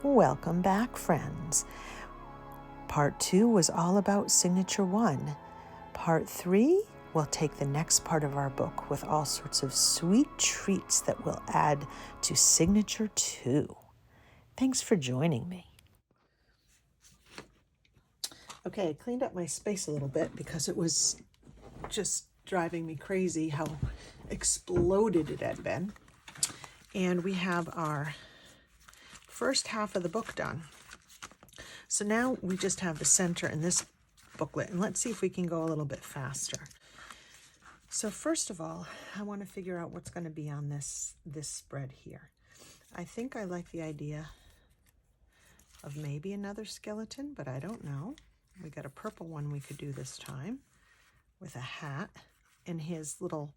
Welcome back, friends. Part 2 was all about Signature 1. Part 3 will take the next part of our book with all sorts of sweet treats that will add to Signature 2. Thanks for joining me. Okay, I cleaned up my space a little bit because it was just driving me crazy how exploded it had been. And we have our first half of the book done. So now we just have the center in this booklet, and let's see if we can go a little bit faster. So first of all, I want to figure out what's going to be on this spread here. I think I like the idea of maybe another skeleton, but I don't know. We got a purple one we could do this time with a hat, and his little,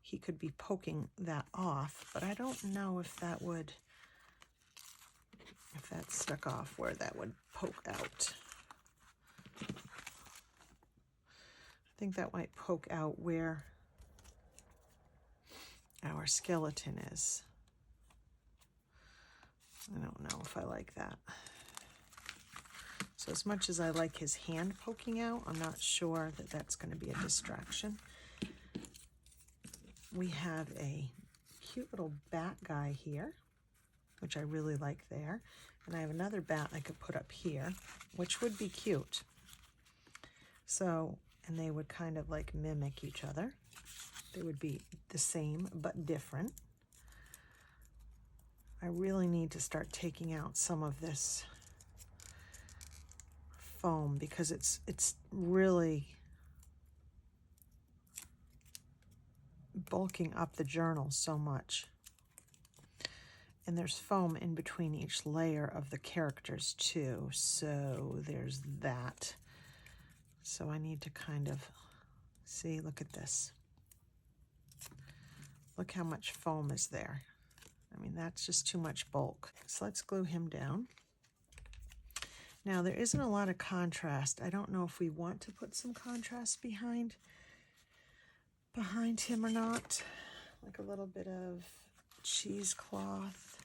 he could be poking that off, but I don't know if that would, if that stuck off where that would poke out. I think that might poke out where our skeleton is. I don't know if I like that. So as much as I like his hand poking out, I'm not sure that that's going to be a distraction. We have a cute little bat guy here, which I really like there. And I have another bat I could put up here, which would be cute. So, and they would kind of like mimic each other. They would be the same but different. I really need to start taking out some of this foam because it's really bulking up the journal so much. And there's foam in between each layer of the characters too, so there's that. So I need to kind of see, look at this. Look how much foam is there. I mean, that's just too much bulk. So let's glue him down. Now there isn't a lot of contrast. I don't know if we want to put some contrast behind him or not. Like a little bit of cheesecloth.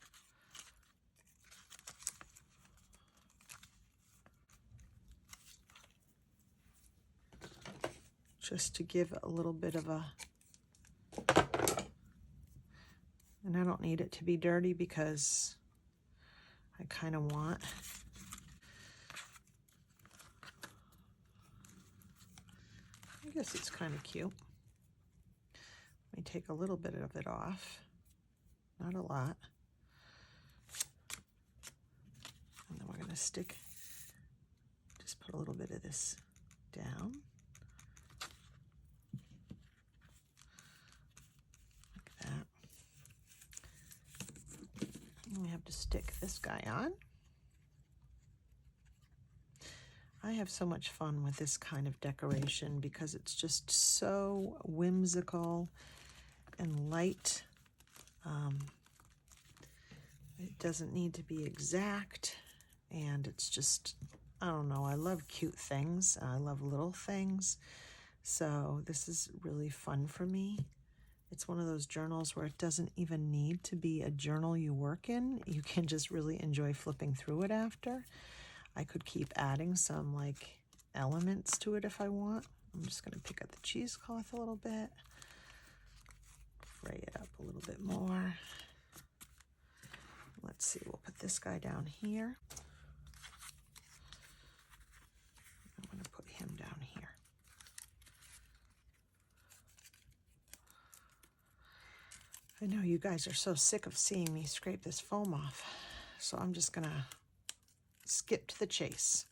Just to give a little bit of a, and I don't need it to be dirty because I kind of want, I guess it's kind of cute. Let me take a little bit of it off, not a lot. And then we're going to stick, just put a little bit of this down. Like that. And we have to stick this guy on. I have so much fun with this kind of decoration because it's just so whimsical and light. It doesn't need to be exact, and it's just, I don't know, I love cute things. I love little things. So this is really fun for me. It's one of those journals where it doesn't even need to be a journal you work in. You can just really enjoy flipping through it after. I could keep adding some like elements to it if I want. I'm just going to pick up the cheesecloth a little bit, fray it up a little bit more. Let's see, we'll put this guy down here. I'm going to put him down here. I know you guys are so sick of seeing me scrape this foam off, so I'm just going to skip to the chase.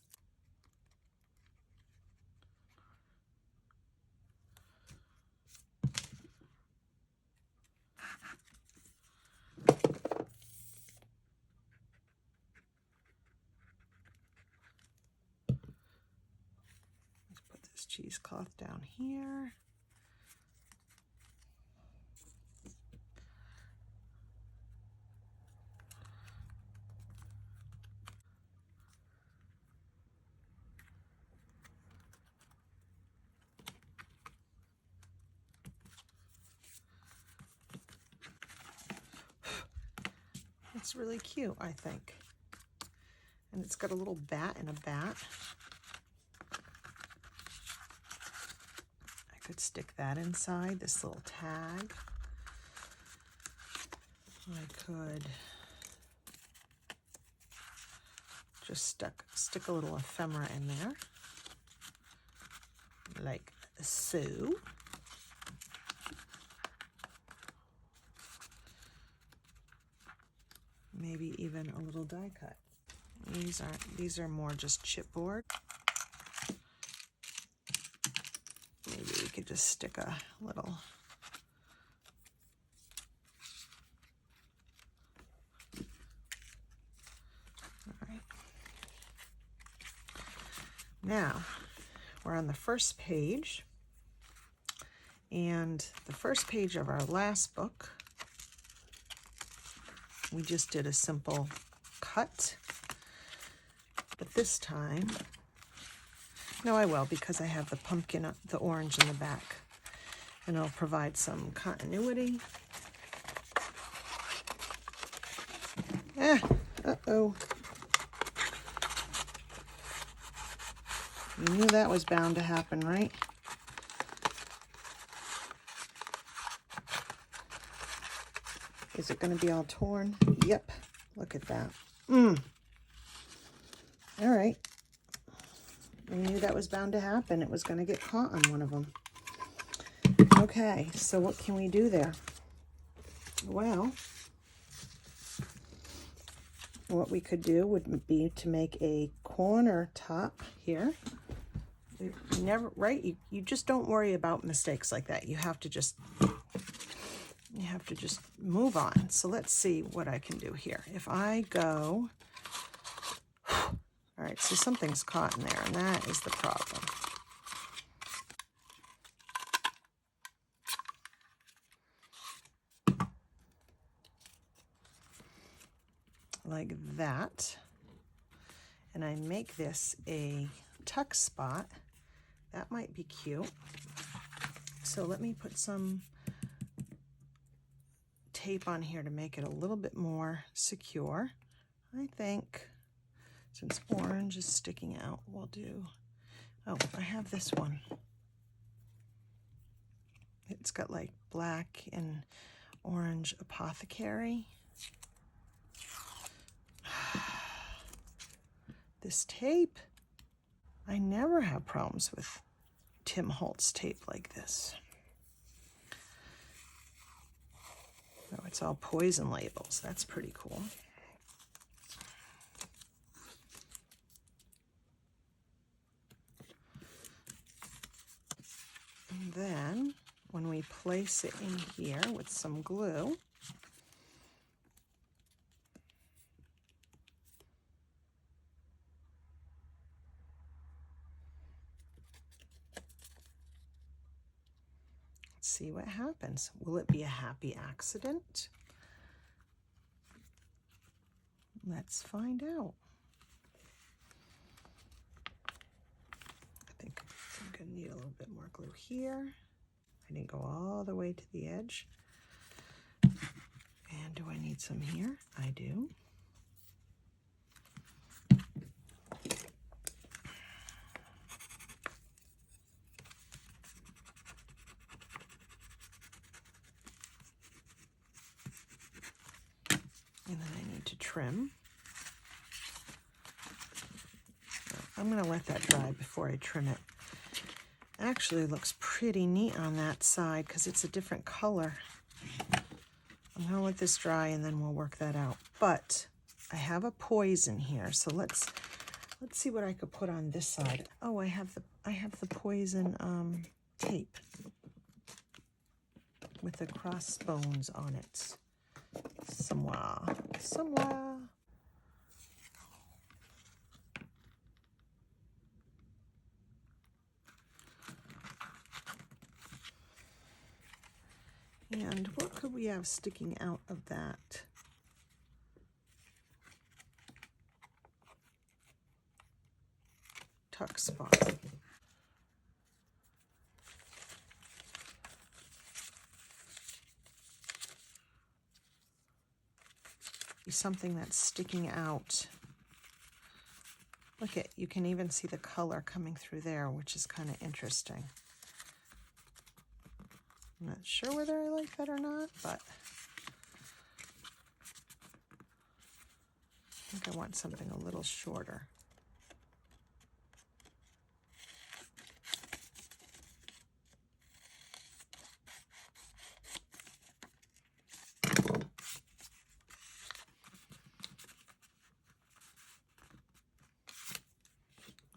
Let's put this cheesecloth down here. It's really cute, I think. And it's got a little bat in a bat. I could stick that inside, this little tag. I could just stick a little ephemera in there, like so. Maybe even a little die cut. These are more just chipboard. Maybe we could just stick a little. All right. Now we're on the first page, and the first page of our last book, we just did a simple cut, but this time, no, I will, because I have the pumpkin, the orange in the back, and it'll provide some continuity. Uh-oh. You knew that was bound to happen, right? Is it going to be all torn? Yep. Look at that. All right. I knew that was bound to happen. It was going to get caught on one of them. Okay, so what can we do there? Well, what we could do would be to make a corner top here. You never, right? You just don't worry about mistakes like that. You have to just move on. So let's see what I can do here. If I go, all right, so something's caught in there, and that is the problem. Like that. And I make this a tuck spot. That might be cute. So let me put some tape on here to make it a little bit more secure. I think since orange is sticking out, we'll do, oh, I have this one. It's got like black and orange apothecary. This tape, I never have problems with Tim Holtz tape like this. Oh, it's all poison labels. That's pretty cool. And then when we place it in here with some glue, see what happens. Will it be a happy accident? Let's find out. I think I'm going to need a little bit more glue here. I didn't go all the way to the edge. And do I need some here? I do. And then I need to trim. I'm going to let that dry before I trim it. Actually, it looks pretty neat on that side because it's a different color. I'm going to let this dry and then we'll work that out. But I have a poison here, so let's see what I could put on this side. Oh, I have the poison tape with the crossbones on it. Somewhere. And what could we have sticking out of that? Tuck spot. Something that's sticking out Look at, you can even see the color coming through there, which is kind of interesting. I'm not sure whether I like that or not, but I think I want something a little shorter.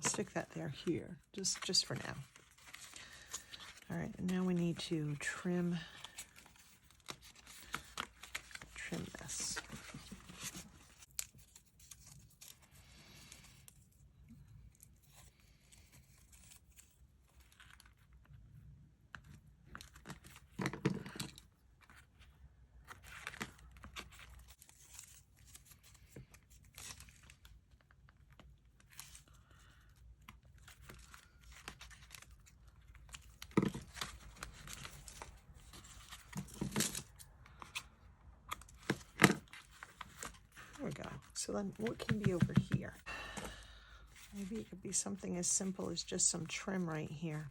Stick that there here, just for now. All right, and now we need to trim this. There we go. So then what can be over here? Maybe it could be something as simple as just some trim right here,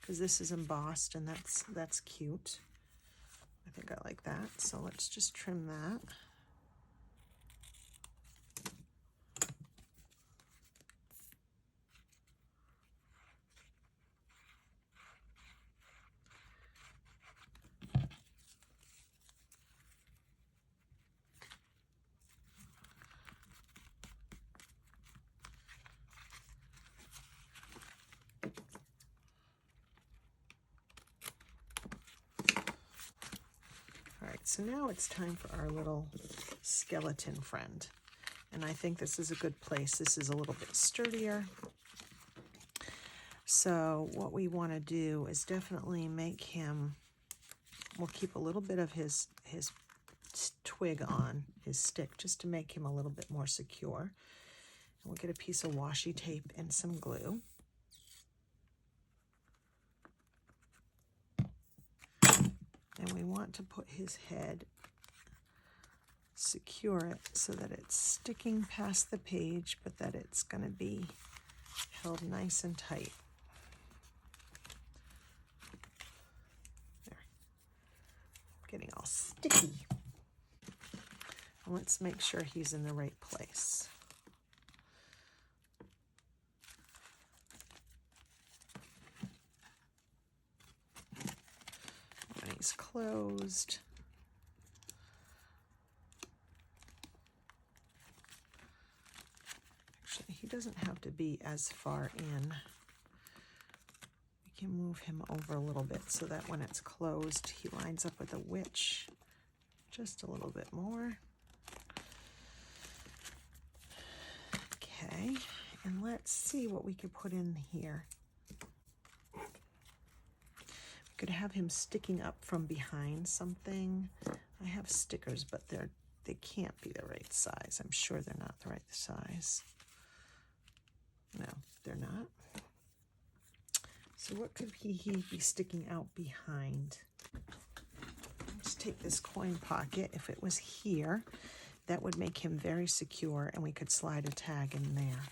because this is embossed and that's cute. I think I like that. So let's just trim that. So now it's time for our little skeleton friend. And I think this is a good place. This is a little bit sturdier. So what we want to do is definitely make him, we'll keep a little bit of his twig on, his stick, just to make him a little bit more secure. And we'll get a piece of washi tape and some glue. And we want to put his head, secure it so that it's sticking past the page, but that it's going to be held nice and tight. There. Getting all sticky. And let's make sure he's in the right place. He's closed. Actually, he doesn't have to be as far in. We can move him over a little bit so that when it's closed, he lines up with the witch just a little bit more. Okay, and let's see what we could put in here. Could have him sticking up from behind something. I have stickers, but they can't be the right size. I'm sure they're not the right size. No, they're not. So what could he be sticking out behind? Let's take this coin pocket. If it was here, that would make him very secure, and we could slide a tag in there.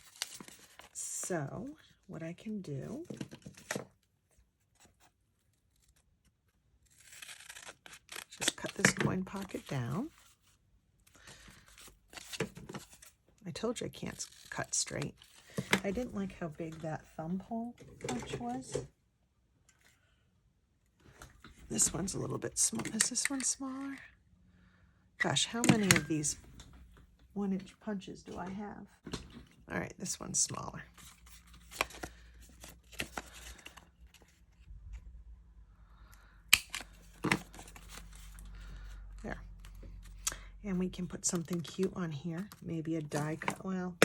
So what I can do, just cut this coin pocket down. I told you I can't cut straight. I didn't like how big that thumb hole punch was. This one's a little bit small. Is this one smaller? Gosh, how many of these 1-inch punches do I have? All right, this one's smaller. And we can put something cute on here. Maybe a die cut. Well,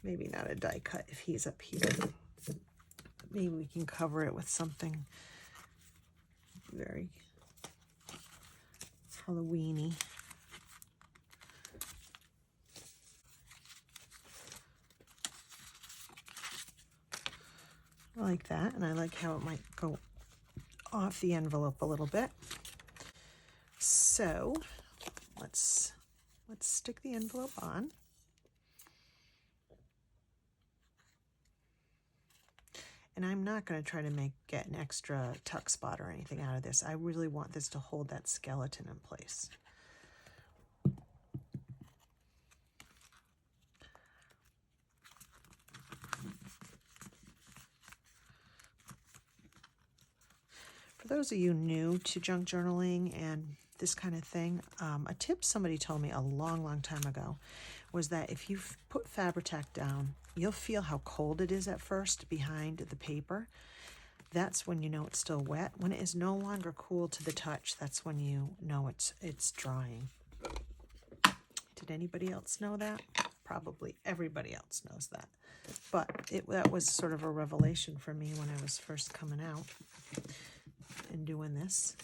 maybe not a die cut if he's up here. But maybe we can cover it with something very Halloween-y. I like that, and I like how it might go off the envelope a little bit. So let's stick the envelope on. And I'm not going to try to get an extra tuck spot or anything out of this. I really want this to hold that skeleton in place. For those of you new to junk journaling and this kind of thing, a tip somebody told me a long time ago was that if you put Fabri-Tac down, you'll feel how cold it is at first behind the paper. That's when you know it's still wet. When it is no longer cool to the touch, that's when you know it's drying. Did anybody else know that? Probably everybody else knows that. But that was sort of a revelation for me when I was first coming out and doing this.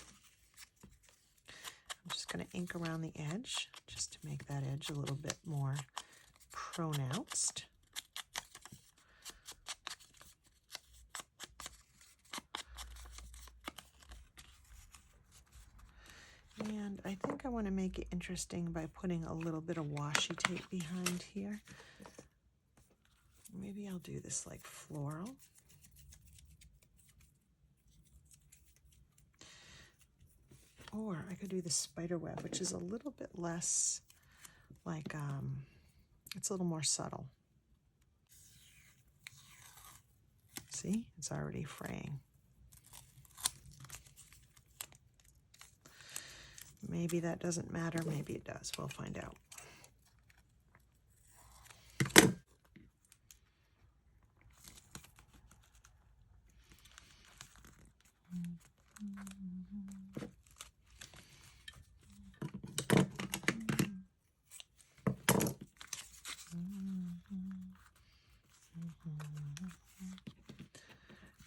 I'm just going to ink around the edge just to make that edge a little bit more pronounced. And I think I want to make it interesting by putting a little bit of washi tape behind here. Maybe I'll do this like floral. Or I could do the spider web, which is a little bit less like, it's a little more subtle. See, it's already fraying. Maybe that doesn't matter, maybe it does. We'll find out.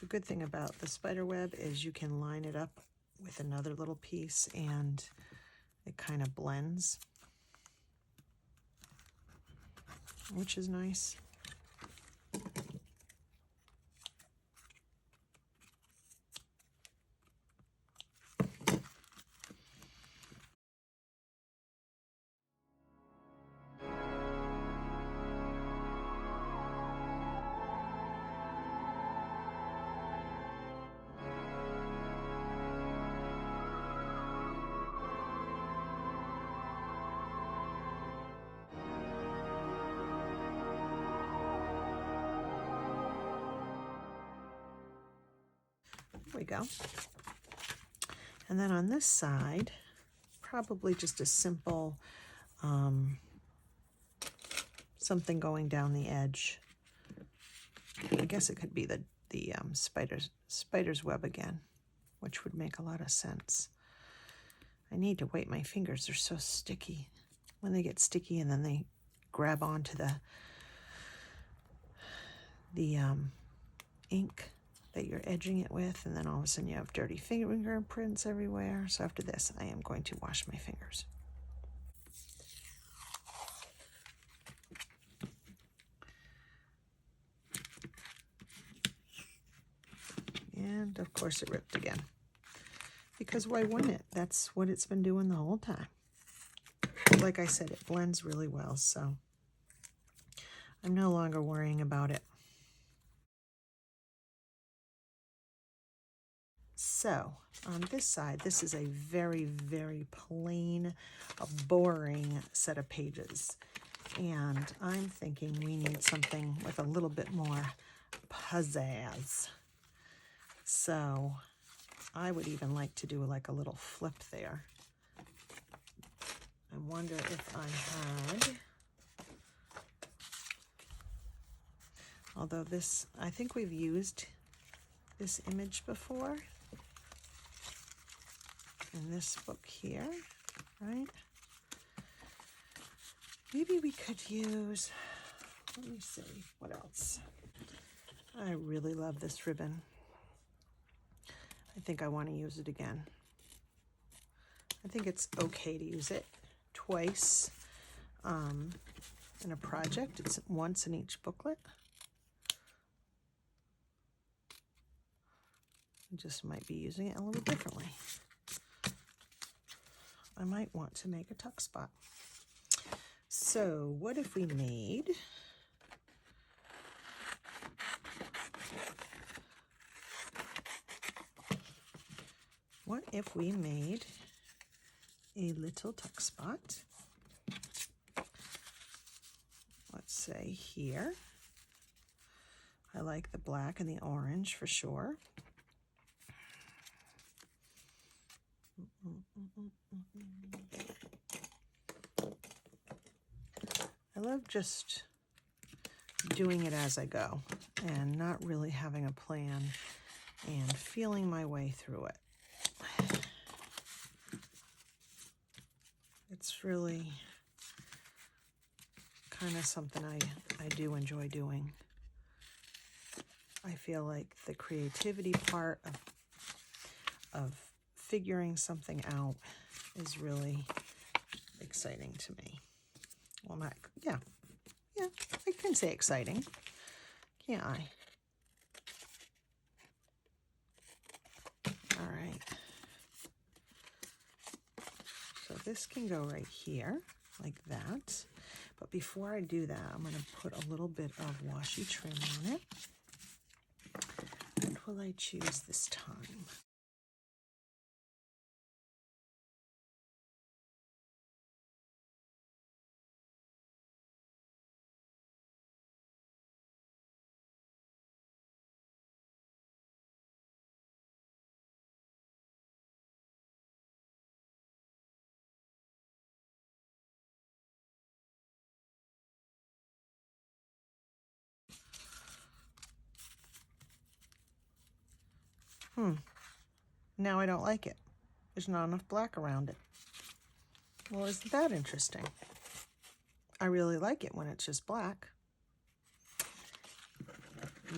The good thing about the spider web is you can line it up with another little piece and it kind of blends, which is nice. There we go. And then on this side, probably just a simple something going down the edge. I guess it could be the spider's web again, which would make a lot of sense. I need to wipe my fingers. They're so sticky. When they get sticky and then they grab onto the ink that you're edging it with, and then all of a sudden you have dirty fingerprints everywhere. So after this, I am going to wash my fingers. And of course it ripped again. Because why wouldn't it? That's what it's been doing the whole time. Like I said, it blends really well, so I'm no longer worrying about it. So on this side, this is a very plain, boring set of pages. And I'm thinking we need something with a little bit more pizzazz. So I would even like to do like a little flip there. I wonder if I had, although this, I think we've used this image before in this book here, right? Maybe we could use, let me see, what else? I really love this ribbon. I think I want to use it again. I think it's okay to use it twice in a project. It's once in each booklet. I just might be using it a little differently. I might want to make a tuck spot. So what if we made What if we made a little tuck spot? Let's say here. I like the black and the orange for sure. I love just doing it as I go and not really having a plan and feeling my way through it. It's really kind of something I do enjoy doing. I feel like the creativity part of figuring something out is really exciting to me. Well, not, yeah, I can say exciting, can't I? All right. So this can go right here, like that. But before I do that, I'm going to put a little bit of washi trim on it. What will I choose this time? Now I don't like it. There's not enough black around it. Well, isn't that interesting? I really like it when it's just black.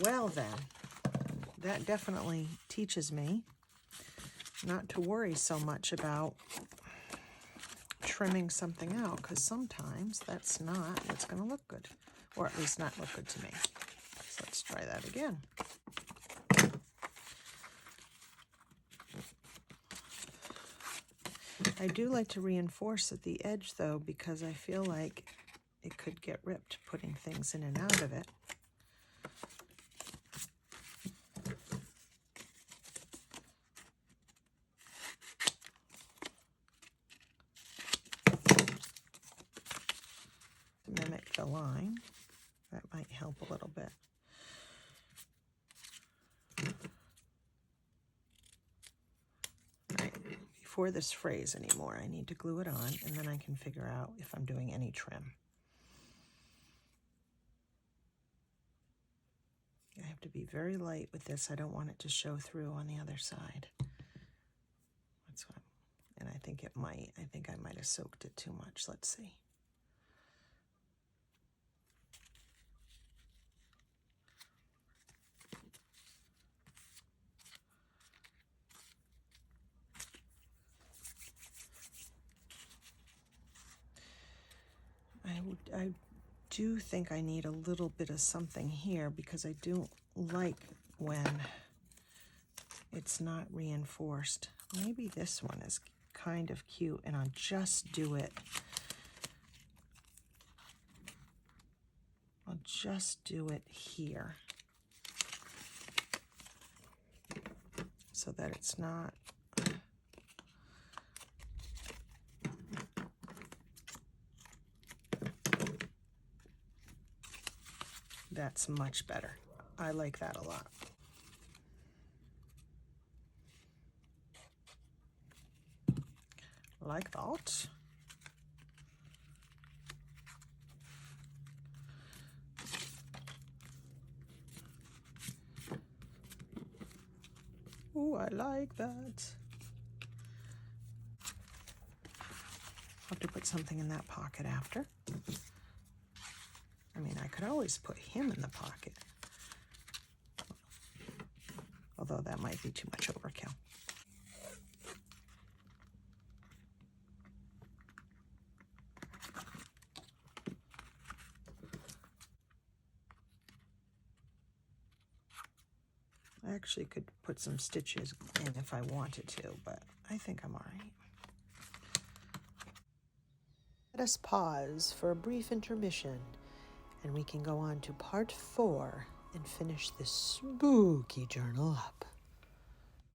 Well then, that definitely teaches me not to worry so much about trimming something out, because sometimes that's not what's going to look good, or at least not look good to me. So let's try that again. I do like to reinforce at the edge though, because I feel like it could get ripped putting things in and out of it. To mimic the line, that might help a little bit. Right. Before this frays anymore, I need to glue it on, and then I can figure out if I'm doing any trim. I have to be very light with this. I don't want it to show through on the other side. That's what, and I think it might. I think I might have soaked it too much. Let's see. I do think I need a little bit of something here, because I don't like when it's not reinforced. Maybe this one is kind of cute, and I'll just do it. I'll just do it here so that it's not. That's much better. I like that a lot. Like that. Ooh, I like that. I'll have to put something in that pocket after. I mean, I could always put him in the pocket, although that might be too much overkill. I actually could put some stitches in if I wanted to, but I think I'm all right. Let us pause for a brief intermission, and we can go on to part 4 and finish this spooky journal up.